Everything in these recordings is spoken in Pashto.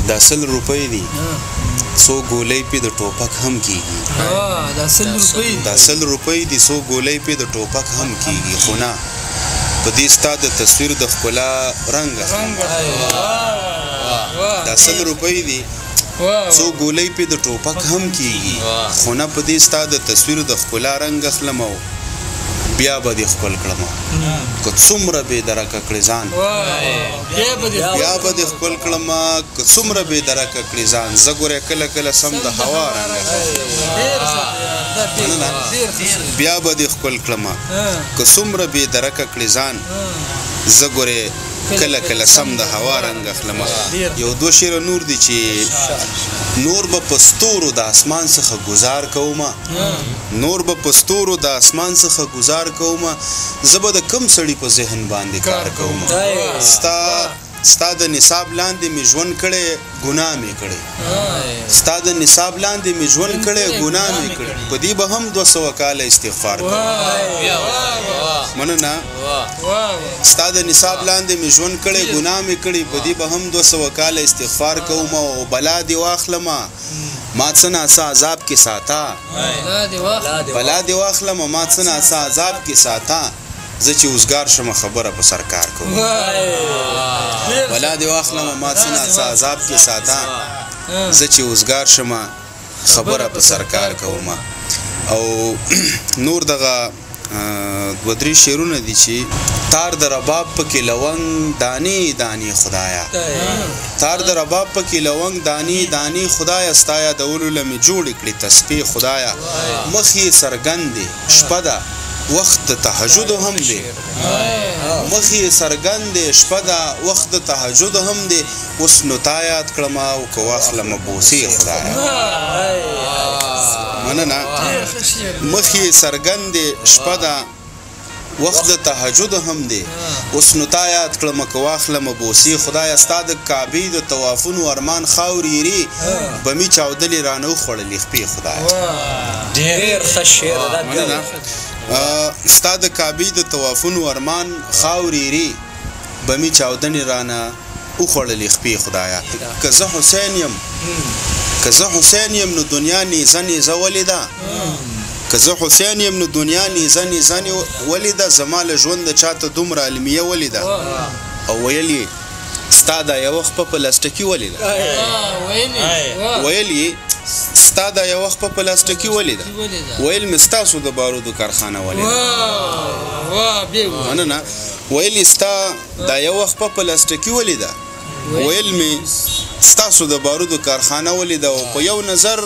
دا 100 روپۍ دي څو ګولۍ پې د ټوپک هم کېږي دا 100 روپۍ دي څو ګولۍ پې د ټوپک هم کېږي خو نه په دې ستا د تصویر د ښکلا رنګ دا 100 روپۍ دي څو ګولۍ پې د ټوپک هم کېږي خو نه په دې ستا د تصویر د ښکلا رنګ اخلم او بیا به دې ښکل کړم که څومره بې درکه کړې ځان بیا به دې ښکل کړم که څومره بې درکه کړې ځان زه ګورې کله کله سم د هوا رنګ بیا به دې ښکل کړم که څومره بې درکه کړې ځان زه ګورې کله کله سم د هوا رنګ اخلم یو 2 شعر نور دي چې نور به په ستورو د اسمان څخه گزار کومه نور به په ستورو د اسمان څخه گزار کومه زه به د کم سړي په ذهن باندې کار کومه ستا د نصاب لاندې مې ژوند کړی ګناه مې کړی ستا د نصاب لاندې مې ژوند کړی ګناه مې کړی په دې به هم 200 کاله استغفار کوم مننه ستا د نصاب لاندې مې ژوند کړی ګناه مې کړی په دې به هم 200 کاله استغفار کوم او بلا دې واخلم ما څه ناڅه عذاب کې ساته بلا دې واخلم ما څه ناڅه عذاب کې ساته زه چې اوسګار شم خبره په سرکار کوم بلا دې واخلم ما څه ناڅه عذاب کې ساته زه چې اوسګار شم خبره په سرکار کوم او نور دغه 2-3 شعرونه دي چې تار د رباب پکې لونګ دانی دانی خدایا تار د رباب پکې لونګ دانی دانی خدایا ستایا د ولو لمې جوړ کړي تسبیح خدایا مخې سرګند شپه ده وخت تهجد هم دی مخې سرګند شپه ده وخت تهجد هم دی اوس نو تایات کړم او کو واخلم بوسي خدایا مننه مخې سرګند شپه ده وخت تهجد هم دی اوس نو تایات کړم کو واخلم بوسي خدایا استاد کعبه د طوافون ارمان خاوريري بمی چاودلې رانو خړلې خپې خدایا ډېر خشیر ده ستا د کعبې د طوافونو ارمان خاوريري بمی چاودنې رانه وخوړلې خپې خدایا که زه حسین یم نو دنیا نیزه نیزه ولیده که زه حسین یم نو دنیا نیزه نیزه ولیده زما له ژونده چاته دومره علمیه ولیده او ویل یې ستا دا یوه خپه پلاستیکي ولیده ویل یې ستا دا یو وخت په پلاستیکي ولیده ویل مې ستاسو د بارودو کارخانه ولیده نه ویل ستا دا یو وخت په پلاستیکي ولیده ویل مې ستاسو د بارودو کارخانه ولیده او په یو نظر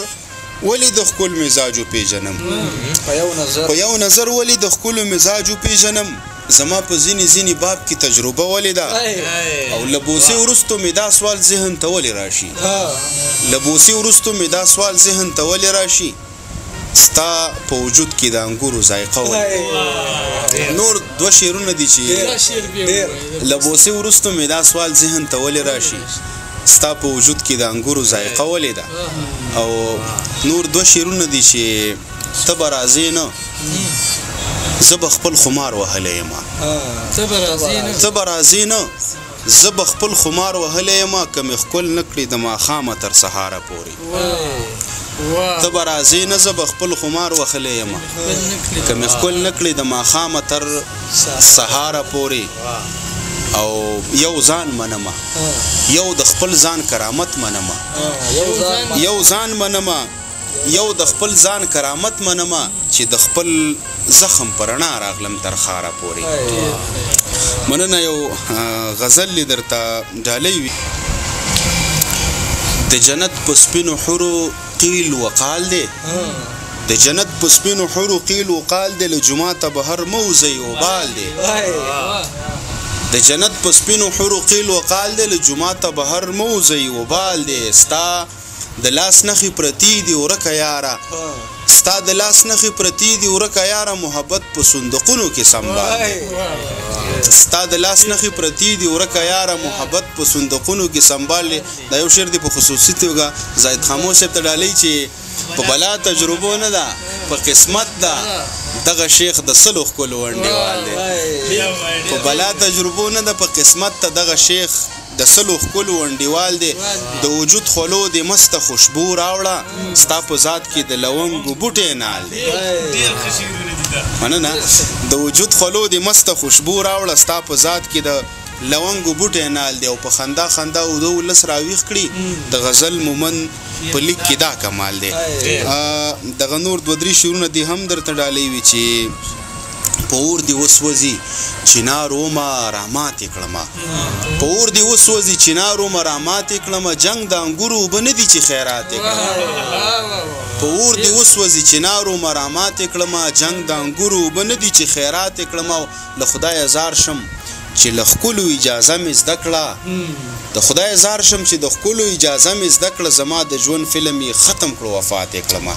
ولید خپل مزاجو پیژنم په یو نظر ولید خپل مزاجو پیژنم زما په ځینی باب کې تجربه ولیده او لبوسی ورستو می دا سوال ذهن ته ولی راشي لبوسی ورستو می دا سوال ذهن ته ولی راشي ستا په وجود کې د انګورو ذایقه نور 2 شعرونه دي چې لبوسی ورستو می دا سوال ذهن ته ولی راشي ستا په وجود کې د انګورو ذایقه ولیده او نور 2 شعرونه دي چې ته راځې نه زه به خپل خمار وهلی یم ته به راځې نه زه به خپل خمار وهلی یم که مې ښکل نه کړي د ماښامه تر سهاره پورې ته به راځې نه زه به خپل خمار وهلی یم که مې ښکل نه کړي د ماښامه تر سهاره پورې او یو ځان منمه یو د خپل ځان کرامت منمه یو ځان منمه یو د خپل ځان کرامت منمه چې د خپل زخم پرنا راغلم تر خاره پورې مننه یو غزل درته ډالۍ وي د جنت په سپینو حورو قیل وقال دی د جنت په سپینو حورو قیل وقال دی له جمعته بهر موزی وبال دی د جنت په سپینو حورو قیل وقال دی له جمعته بهر موزی وبال دی ستا د لاس نخي پرتی دی ورکه یاره ستا د لاس نخي پرتی دی ورکه یاره محبت په صندوقونو کې سنبال دی ستا د لاس نخي پرتی دی ورکه یاره محبت په صندوقونو کې سنبال دی دا یو شعر دی په خصوصي توګه زاهد خاموش صاحب ته ډالۍ چې په بلا تجربو نه ده په قسمت ده دغه شیخ د سلو ښکلو ونډېوال دی په بلا تجربو نه ده په قسمت ته دغه شیخ د سلو ښکلو انډیوال دی د وجود خولو د مسته خوشبو راوړه ستا په ذات کې د لونګو بوټی نال دی مننه د وجود خولو د مسته خوشبو راوړه ستا په ذات کې د لونګو بوټی نال دی او په خندا خندا او د ولس راویښ کړي د غزل مومن په لیک کې دا کمال دی دغه نور دوه درې شعرونه دې هم درته ډالۍ وي چې په اور دې وسوځي چنار ومه راماتې کړمه په اور دې وسوځي چنار ومه راماتې کړمه جنګ د انګورو اوبه نه دي چې خیراتې کړمه په اور دې وسوځي چنار ومه راماتې کړمه جنګ د انګورو اوبه نه دي چې خیراتې کړمه له خدایه زار شم چې له ښکلو اجازه مې زده کړه د خدای زار شم چې د ښکلو اجازه مې زده کړه زما د ژوند فلم یې ختم کړو وفات یې کړمه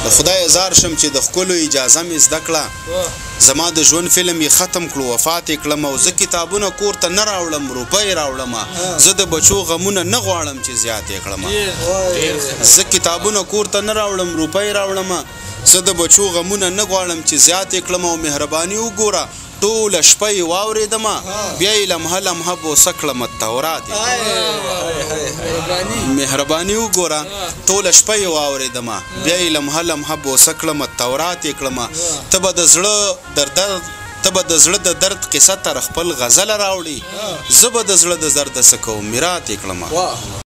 د خدای زار شم چې د ښکلو اجازه مې زده کړه زما د ژوند فلم یې ختم کړو وفات یې کړمه او زه کتابونه کور ته نه راوړم روپۍ راوړمه زه د بچو غمونه نه غواړم چې زیات یې کړمه زه کتابونه کور ته نه راوړم روپۍ راوړمه زه د بچو غمونه نه غواړم چې زیات یې کړمه او مهرباني وګوره ټوله شپه یې واورېدمه بیا یې لمحه لمحه بوسه کړمه تورات مهرباني وګوره ټوله شپه یې واورېدمه بیا یې لمحه لمحه بوسه کړمه تورات یې کړمه ته به د زړه د درد قصه تر خپل غزله راوړي زه به د زړه د درده څه کوم میرات یې کړمه